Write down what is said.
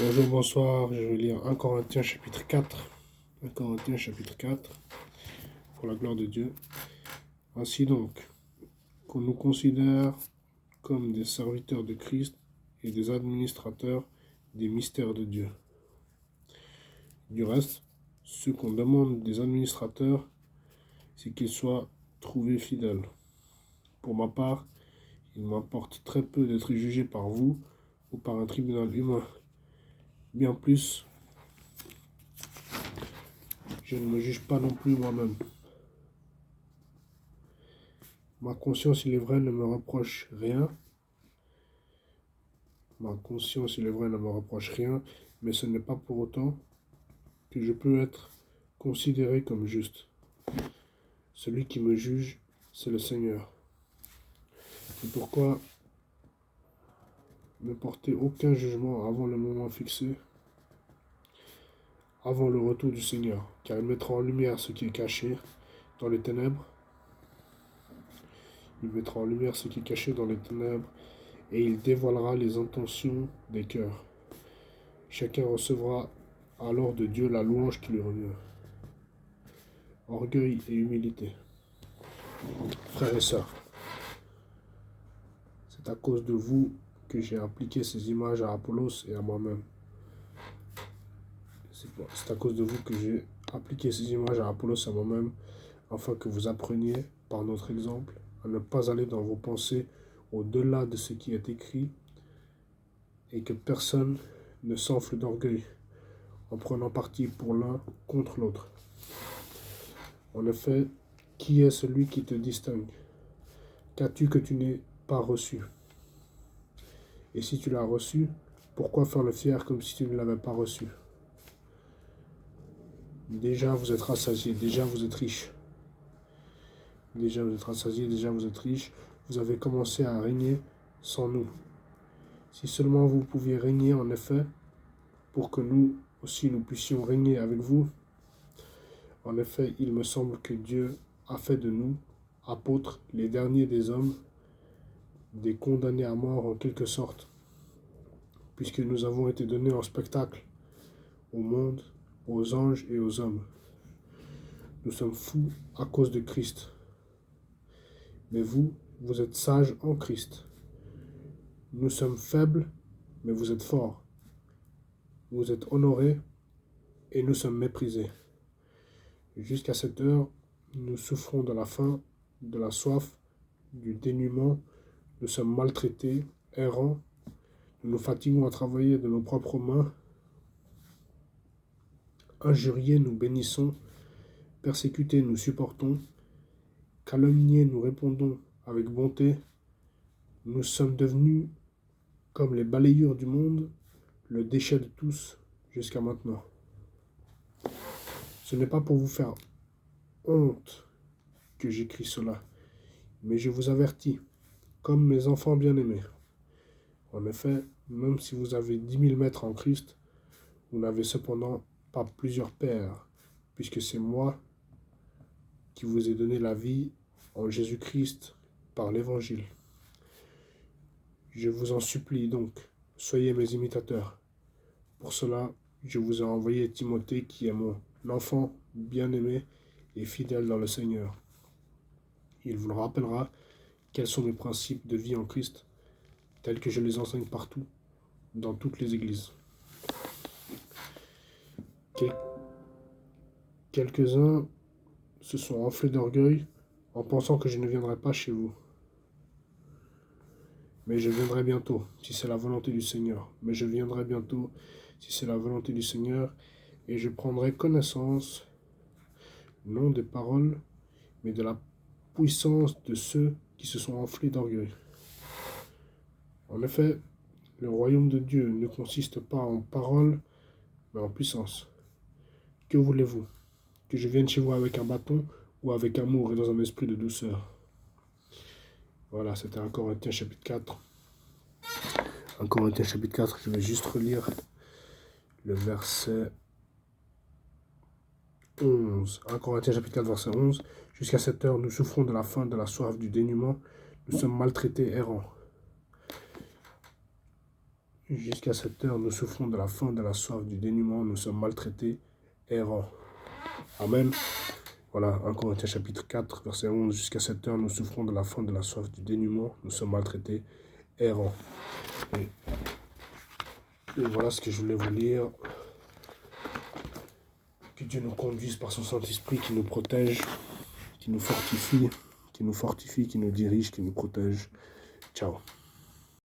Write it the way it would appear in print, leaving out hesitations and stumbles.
Bonjour, bonsoir, je vais lire 1 Corinthiens chapitre 4. 1 Corinthiens chapitre 4, pour la gloire de Dieu. Ainsi donc, qu'on nous considère comme des serviteurs de Christ et des administrateurs des mystères de Dieu. Du reste, ce qu'on demande des administrateurs, c'est qu'ils soient trouvés fidèles. Pour ma part, il m'importe très peu d'être jugé par vous ou par un tribunal humain. Bien plus, je ne me juge pas non plus moi-même. Ma conscience, il est vrai, ne me reproche rien. Ma conscience, il est vrai, ne me reproche rien, mais ce n'est pas pour autant que je peux être considéré comme juste. Celui qui me juge, c'est le Seigneur. C'est pourquoi ne portez aucun jugement avant le moment fixé, avant le retour du Seigneur, car il mettra en lumière ce qui est caché dans les ténèbres. Il mettra en lumière ce qui est caché dans les ténèbres et il dévoilera les intentions des cœurs. Chacun recevra alors de Dieu la louange qui lui revient. Orgueil et humilité. Frères et sœurs, c'est à cause de vous que j'ai appliqué ces images à Apollos et à moi-même. C'est à cause de vous que j'ai appliqué ces images à Apollos et à moi-même, afin que vous appreniez, par notre exemple, à ne pas aller dans vos pensées au-delà de ce qui est écrit, et que personne ne s'enfle d'orgueil, en prenant parti pour l'un contre l'autre. En effet, qui est celui qui te distingue? Qu'as-tu que tu n'aies pas reçu? Et si tu l'as reçu, pourquoi faire le fier comme si tu ne l'avais pas reçu? Déjà vous êtes rassasiés, déjà vous êtes riches. Déjà vous êtes rassasiés, déjà vous êtes riches. Vous avez commencé à régner sans nous. Si seulement vous pouviez régner en effet, pour que nous aussi nous puissions régner avec vous. En effet, il me semble que Dieu a fait de nous, apôtres, les derniers des hommes, des condamnés à mort en quelque sorte, puisque nous avons été donnés en spectacle au monde, aux anges et aux hommes. Nous sommes fous à cause de Christ. Mais vous, vous êtes sages en Christ. Nous sommes faibles, mais vous êtes forts. Vous êtes honorés et nous sommes méprisés. Jusqu'à cette heure, nous souffrons de la faim, de la soif, du dénuement. Nous sommes maltraités, errants. Nous nous fatiguons à travailler de nos propres mains. Injuriés, nous bénissons. Persécutés, nous supportons. Calomniés, nous répondons avec bonté. Nous sommes devenus comme les balayures du monde, le déchet de tous jusqu'à maintenant. Ce n'est pas pour vous faire honte que j'écris cela, mais je vous avertis, comme mes enfants bien-aimés. En effet, même si vous avez 10 000 maîtres en Christ, vous n'avez cependant pas plusieurs pères, puisque c'est moi qui vous ai donné la vie en Jésus-Christ par l'Évangile. Je vous en supplie donc, soyez mes imitateurs. Pour cela, je vous ai envoyé Timothée, qui est mon enfant bien-aimé et fidèle dans le Seigneur. Il vous le rappellera quels sont mes principes de vie en Christ, tels que je les enseigne partout, dans toutes les églises. Quelques-uns se sont enflés d'orgueil en pensant que je ne viendrai pas chez vous. Mais je viendrai bientôt, si c'est la volonté du Seigneur. Mais je viendrai bientôt, si c'est la volonté du Seigneur, et je prendrai connaissance, non des paroles, mais de la puissance de ceux qui se sont enflés d'orgueil. En effet, le royaume de Dieu ne consiste pas en paroles, mais en puissance. Que voulez-vous? Que je vienne chez vous avec un bâton ou avec amour et dans un esprit de douceur? Voilà, c'était 1 Corinthiens chapitre 4. 1 Corinthiens chapitre 4, je vais juste relire le verset 11. 1 Corinthiens chapitre 4, verset 11. Jusqu'à cette heure, nous souffrons de la faim, de la soif, du dénuement. Nous sommes maltraités, errants. Jusqu'à cette heure, nous souffrons de la faim, de la soif, du dénuement, nous sommes maltraités, errants. Amen. Voilà, 1 Corinthiens chapitre 4, verset 11. Jusqu'à cette heure, nous souffrons de la faim, de la soif, du dénuement, nous sommes maltraités, errants. Et voilà ce que je voulais vous lire. Que Dieu nous conduise par son Saint-Esprit qui nous protège, qui nous fortifie, qui nous dirige, qui nous protège. Ciao.